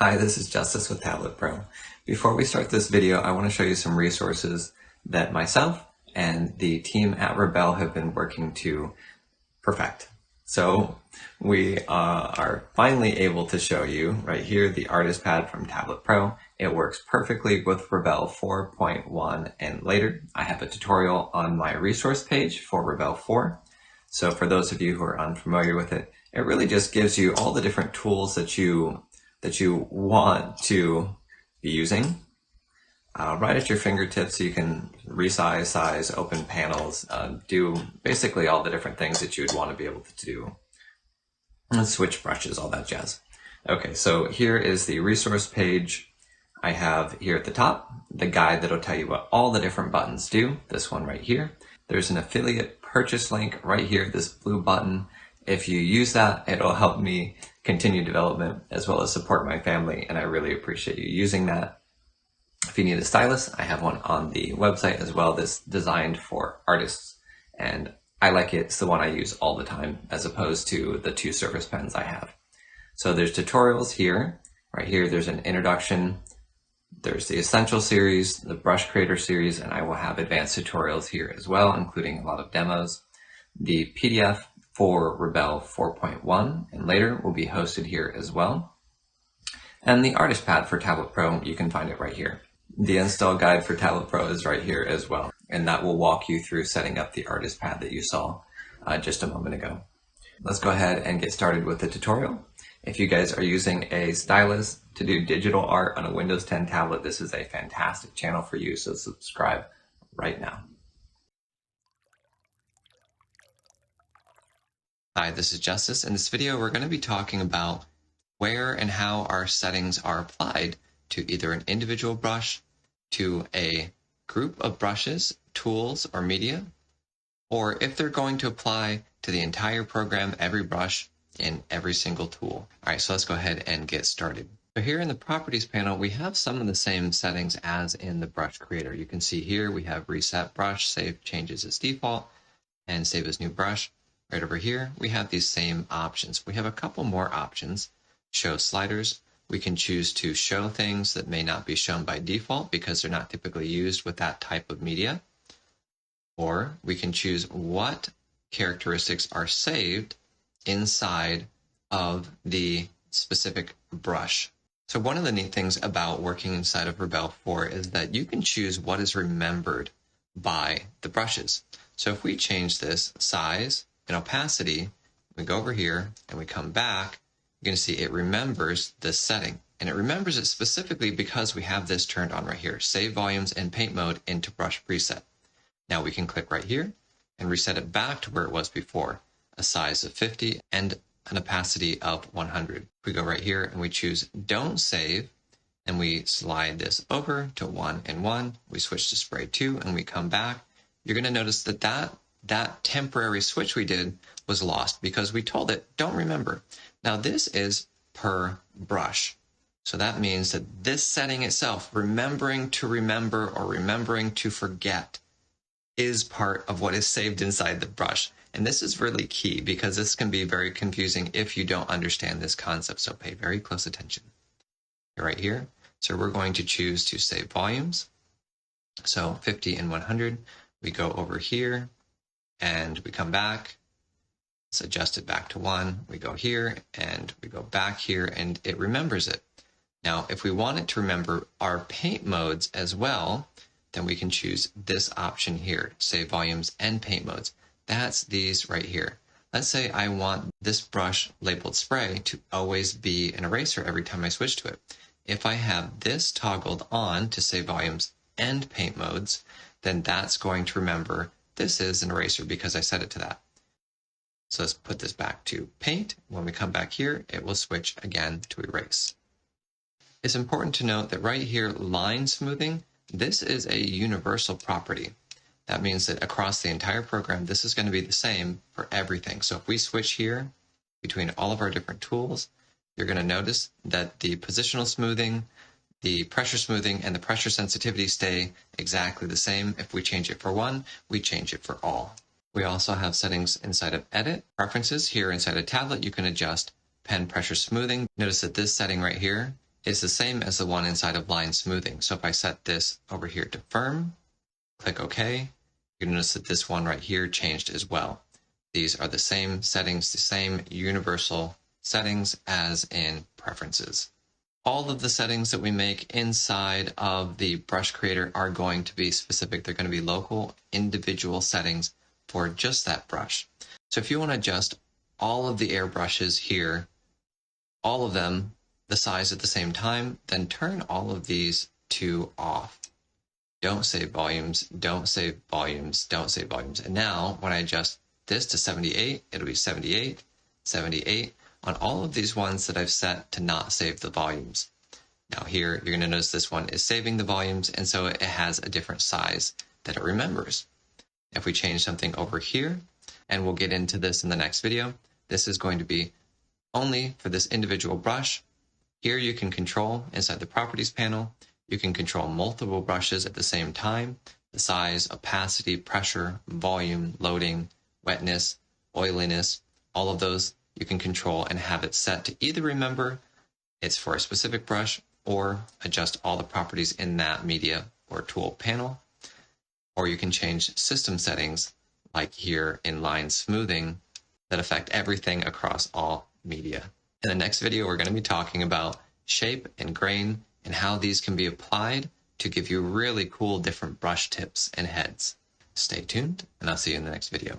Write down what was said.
Hi, this is Justice with Tablet Pro. Before we start this video, I want to show you some resources that myself and the team at Rebelle have been working to perfect. So we are finally able to show you right here the artist pad from Tablet Pro. It works perfectly with Rebelle 4.1 and later. I have a tutorial on my resource page for Rebelle 4. So for those of you who are unfamiliar with it, it really just gives you all the different tools that you want to be using right at your fingertips. So you can resize, size, open panels, do basically all the different things that you would want to be able to do. And switch brushes, all that jazz. Okay, so here is the resource page. I have here at the top the guide that'll tell you what all the different buttons do. This one right here. There's an affiliate purchase link right here, this blue button. If you use that, it'll help me continue development as well as support my family, and I really appreciate you using that. If you need a stylus, I have one on the website as well that's designed for artists, and I like it. It's the one I use all the time as opposed to the two surface pens I have. So there's tutorials here. Right here, there's an introduction. There's the Essential series, the Brush Creator series, and I will have advanced tutorials here as well, including a lot of demos. The PDF for Rebelle 4.1 and later will be hosted here as well. And the artist pad for Tablet Pro, you can find it right here. The install guide for Tablet Pro is right here as well, and that will walk you through setting up the artist pad that you saw just a moment ago. Let's go ahead and get started with the tutorial. If you guys are using a stylus to do digital art on a Windows 10 tablet, this is a fantastic channel for you, so subscribe right now. Hi, this is Justice. In this video, we're going to be talking about where and how our settings are applied to either an individual brush, to a group of brushes, tools, or media, or if they're going to apply to the entire program, every brush, in every single tool. All right, so let's go ahead and get started. So here in the Properties panel, we have some of the same settings as in the Brush Creator. You can see here we have Reset Brush, Save Changes as Default, and Save as New Brush. Right over here, we have these same options. We have a couple more options. Show sliders. We can choose to show things that may not be shown by default because they're not typically used with that type of media. Or we can choose what characteristics are saved inside of the specific brush. So one of the neat things about working inside of Rebelle 4 is that you can choose what is remembered by the brushes. So if we change this size and opacity, we go over here and we come back, you're going to see it remembers this setting. And it remembers it specifically because we have this turned on right here, Save Volumes and Paint Mode into Brush Preset. Now we can click right here and reset it back to where it was before, a size of 50 and an opacity of 100. We go right here and we choose Don't Save, and we slide this over to 1 and 1. We switch to Spray 2 and we come back. You're going to notice that that temporary switch we did was lost because we told it, don't remember. Now this is per brush. So that means that this setting itself, remembering to remember or remembering to forget, is part of what is saved inside the brush. And this is really key because this can be very confusing if you don't understand this concept. So pay very close attention. Right here. So we're going to choose to save volumes. So 50 and 100. We go over here and we come back. It's adjusted back to 1. We go here and we go back here and it remembers it. Now, if we want it to remember our paint modes as well, then we can choose this option here, Save Volumes and Paint Modes. That's these right here. Let's say I want this brush labeled Spray to always be an eraser every time I switch to it. If I have this toggled on to Save Volumes and Paint Modes, then that's going to remember this is an eraser because I set it to that. So let's put this back to Paint. When we come back here, it will switch again to Erase. It's important to note that right here, line smoothing, this is a universal property. That means that across the entire program, this is going to be the same for everything. So if we switch here between all of our different tools, you're going to notice that the positional smoothing, the pressure smoothing, and the pressure sensitivity stay exactly the same. If we change it for one, we change it for all. We also have settings inside of Edit, Preferences. Here inside of Tablet, you can adjust pen pressure smoothing. Notice that this setting right here is the same as the one inside of line smoothing. So if I set this over here to firm, click OK, you're going to notice that this one right here changed as well. These are the same settings, the same universal settings as in preferences. All of the settings that we make inside of the brush creator are going to be specific. They're going to be local, individual settings for just that brush. So if you want to adjust all of the airbrushes here, all of them, the size at the same time, then turn all of these to off. Don't save volumes, don't save volumes, don't save volumes. And now when I adjust this to 78, it'll be 78, 78 on all of these ones that I've set to not save the volumes. Now here, you're going to notice this one is saving the volumes, and so it has a different size that it remembers. If we change something over here, and we'll get into this in the next video, this is going to be only for this individual brush. Here you can control inside the properties panel, you can control multiple brushes at the same time, the size, opacity, pressure, volume, loading, wetness, oiliness, all of those you can control and have it set to either remember it's for a specific brush or adjust all the properties in that media or tool panel. Or you can change system settings like here in line smoothing that affect everything across all media. In the next video, we're going to be talking about shape and grain and how these can be applied to give you really cool different brush tips and heads. Stay tuned, and I'll see you in the next video.